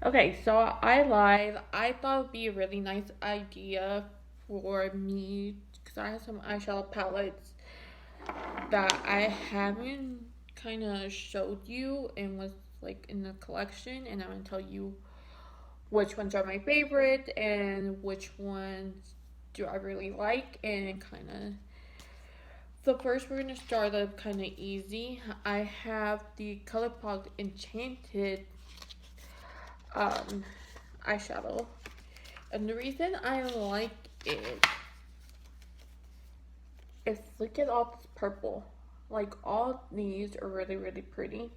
Okay, so I lied. I thought it would be a really nice idea for me because I have some eyeshadow palettes that I haven't kind of showed you and was like in the collection, and I'm gonna tell you which ones are my favorite and which ones do I really like, and kind of. So first, we're gonna start up kind of easy. I have the ColourPop Enchanted um, eyeshadow. And the reason I like it is look at all this purple. Like all these are really, really pretty.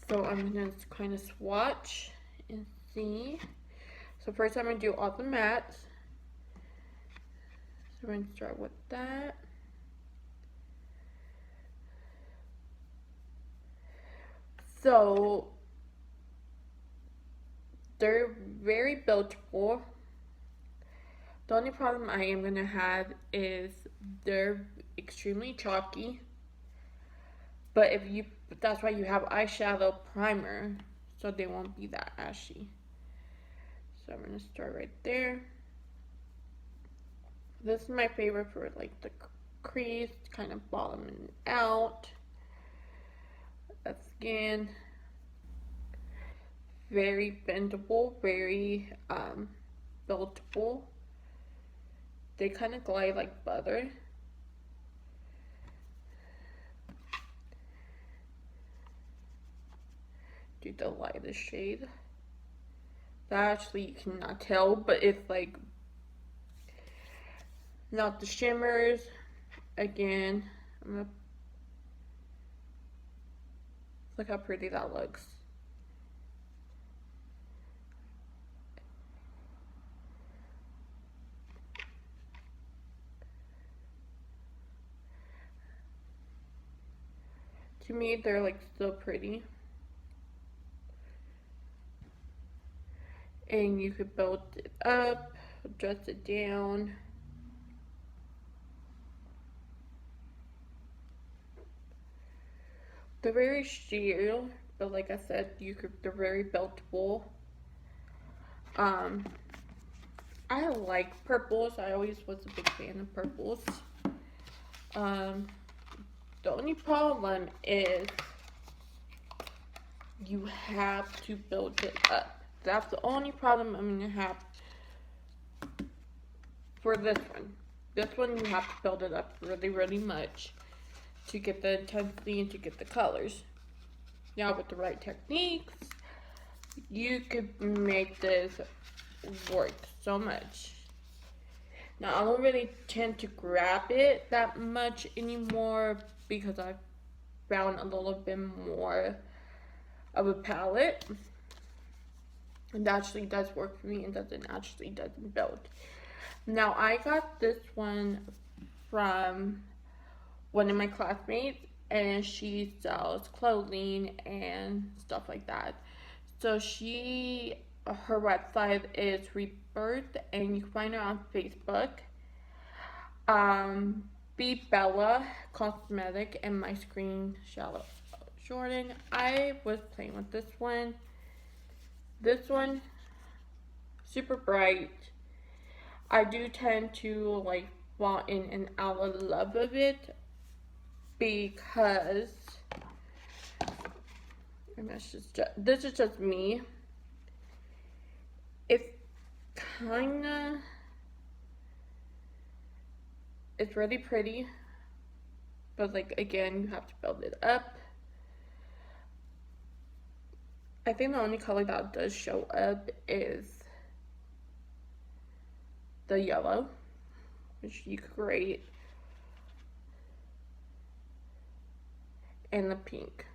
So I'm gonna kind of swatch and see. So first I'm gonna do all the mattes. So I'm gonna start with that. So they're very buildable. The only problem I am gonna have is they're extremely chalky. But that's why you have eyeshadow primer, so they won't be that ashy. So I'm gonna start right there. This is my favorite for like the crease, kind of bottoming out. Again, very bendable, very buildable. They kind of glide like butter. Do the lightest shade. That actually you cannot tell, but it's like not the shimmers. Again, I'm gonna look how pretty that looks. To me, they're like so pretty. And you could build it up, adjust it down. They're very sheer, but like I said, they're very buildable. I like purples. I always was a big fan of purples. Um, the only problem is you have to build it up. That's the only problem I'm gonna have for this one. This one you have to build it up really, really much to get the intensity and to get the colors. Now with the right techniques, you could make this work so much. Now I don't really tend to grab it that much anymore because I've found a little bit more of a palette. And that actually does work for me and doesn't build. Now I got this one from one of my classmates, and she sells clothing and stuff like that. So her website is Rebirth, and you can find her on Facebook. Be Bella Cosmetic and my screen shadow Jordan. I was playing with this one. This one, super bright. I do tend to like fall in and out of love of it because this is just me. It's really pretty, but like again, you have to build it up. I think the only color that does show up is the yellow, which you could grade, and the pink.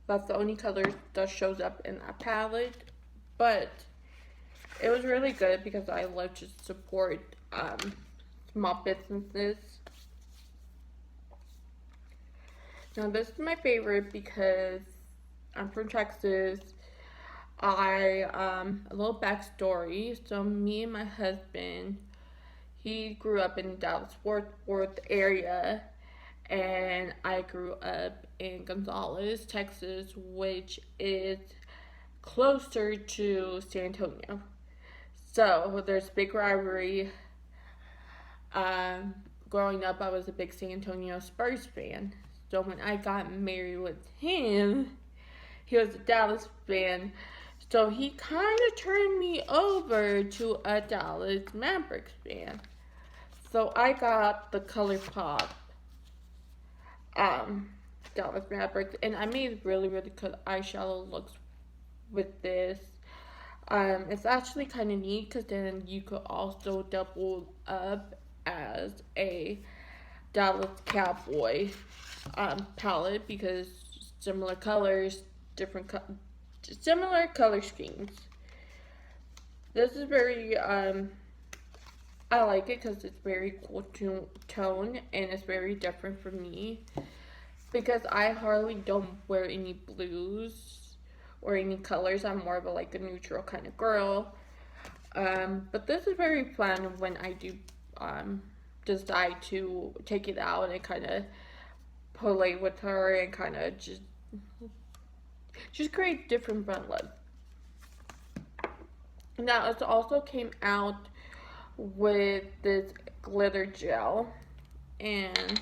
That's the only color that shows up in that palette, but it was really good because I love to support small businesses. Now this is my favorite because I'm from Texas. A little backstory. So me and my husband, he grew up in the Dallas Fort Worth area, and I grew up in Gonzales, Texas, which is closer to San Antonio. So there's a big rivalry. Um, Growing up, I was a big San Antonio Spurs fan. So when I got married with him, he was a Dallas fan. So he kind of turned me over to a Dallas Mavericks fan. So I got the ColourPop um, Dallas Mavericks, and I made really, really good eyeshadow looks with this. It's actually kind of neat because then you could also double up as a Dallas Cowboy palette because similar colors, similar color schemes. This is very I like it because it's very cool tone and it's very different for me because I hardly don't wear any blues or any colors. I'm more of a neutral kind of girl. But this is very fun when I do decide to take it out and kind of play with her and kind of just create different fun look. Now it also came out with this glitter gel, and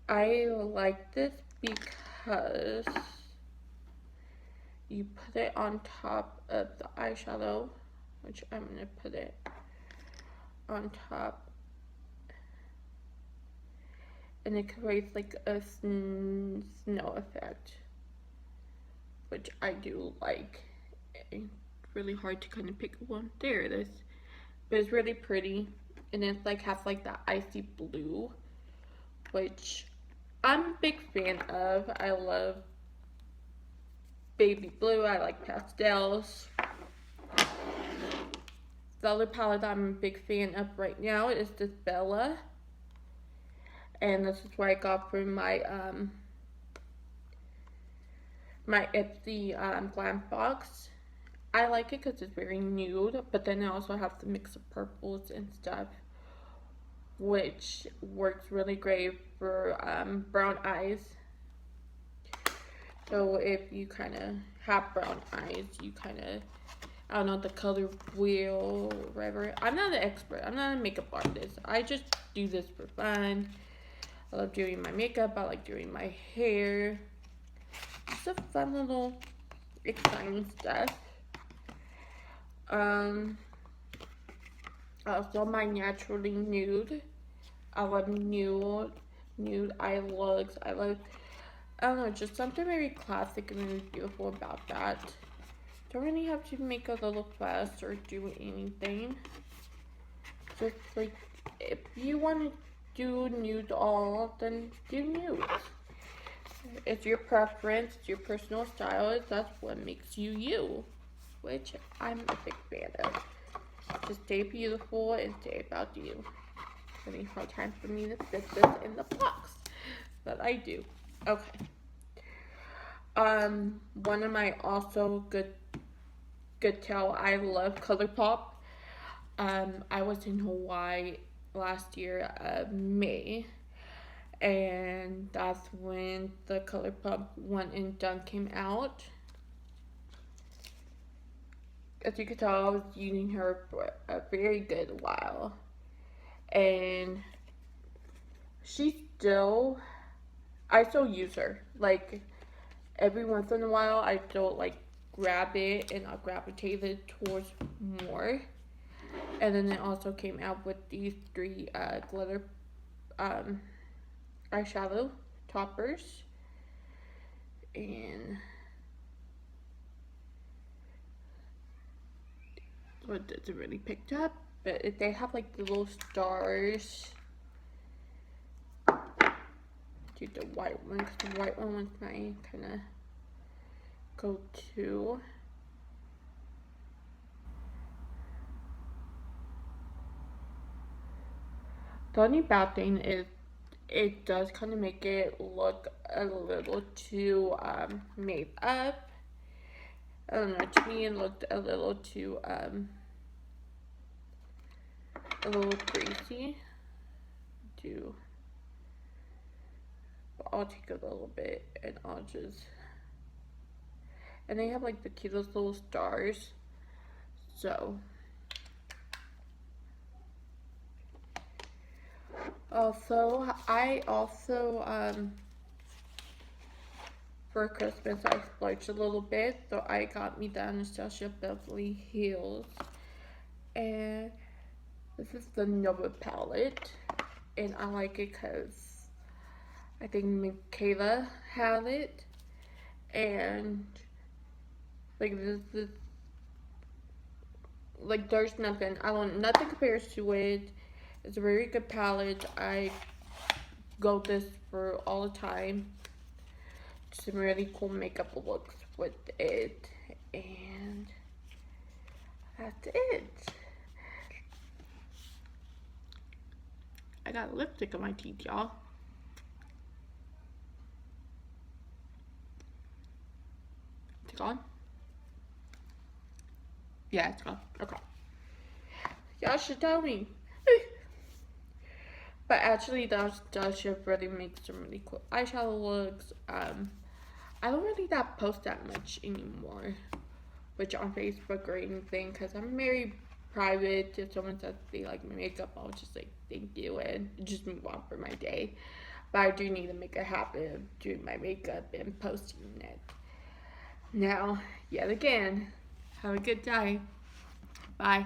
I like this because you put it on top of the eyeshadow, which I'm going to put it on top, and it creates like a snow effect, which I do like. It's really hard to kind of pick one. There it is. But it's really pretty, and it's like has like that icy blue, which I'm a big fan of. I love baby blue. I like pastels. The other palette I'm a big fan of right now is this Bella, and this is what I got for my my Ipsy glam box. I like it because it's very nude, but then I also have the mix of purples and stuff, which works really great for brown eyes. So if you kind of have brown eyes, you kind of, I don't know, the color wheel or whatever. I'm not an expert. I'm not a makeup artist. I just do this for fun. I love doing my makeup. I like doing my hair. It's a fun little exciting stuff. Also my naturally nude. I love nude eye looks. I don't know, just something very classic and really beautiful about that. Don't really have to make a little fuss or do anything. Just like, if you want to do nude all, then do nude. It's your preference, it's your personal style, that's what makes you you, which I'm a big fan of. Just stay beautiful and stay about you. It's really hard time for me to fit this in the box, but I do. Okay. One of my also good tell, I love ColourPop. I was in Hawaii last year, May, and that's when the ColourPop One and Done came out. As you can tell, I was using her for a very good while, and I still use her. Like, every once in a while, I still like grab it and I'll gravitate it towards more. And then it also came out with these 3 glitter eyeshadow toppers, and what doesn't really picked up, but they have like the little stars. Do the white one because the white one was my kind of go-to. The only bad thing is it does kind of make it look a little too made up. I don't know, to me it looked a little too a little crazy. I'll take a little bit and I'll just, and they have like the cutest little stars. So also, I also for Christmas I splurged a little bit, so I got me the Anastasia Beverly Hills, and this is the Nova palette, and I like it because I think Michaela had it, and like this is like there's nothing, nothing compares to it. It's a very good palette. I go this for all the time. Some really cool makeup looks with it, and that's it. I got lipstick on my teeth, y'all. Is it gone? Yeah, it's gone. Okay. Y'all should tell me. But actually, that should really make some really cool eyeshadow looks. I don't really post that much anymore, which on Facebook or anything, because I'm very private. If someone says they like my makeup, I'll just like thank you and just move on for my day. But I do need to make a habit of doing my makeup and posting it. Now, yet again, have a good day. Bye.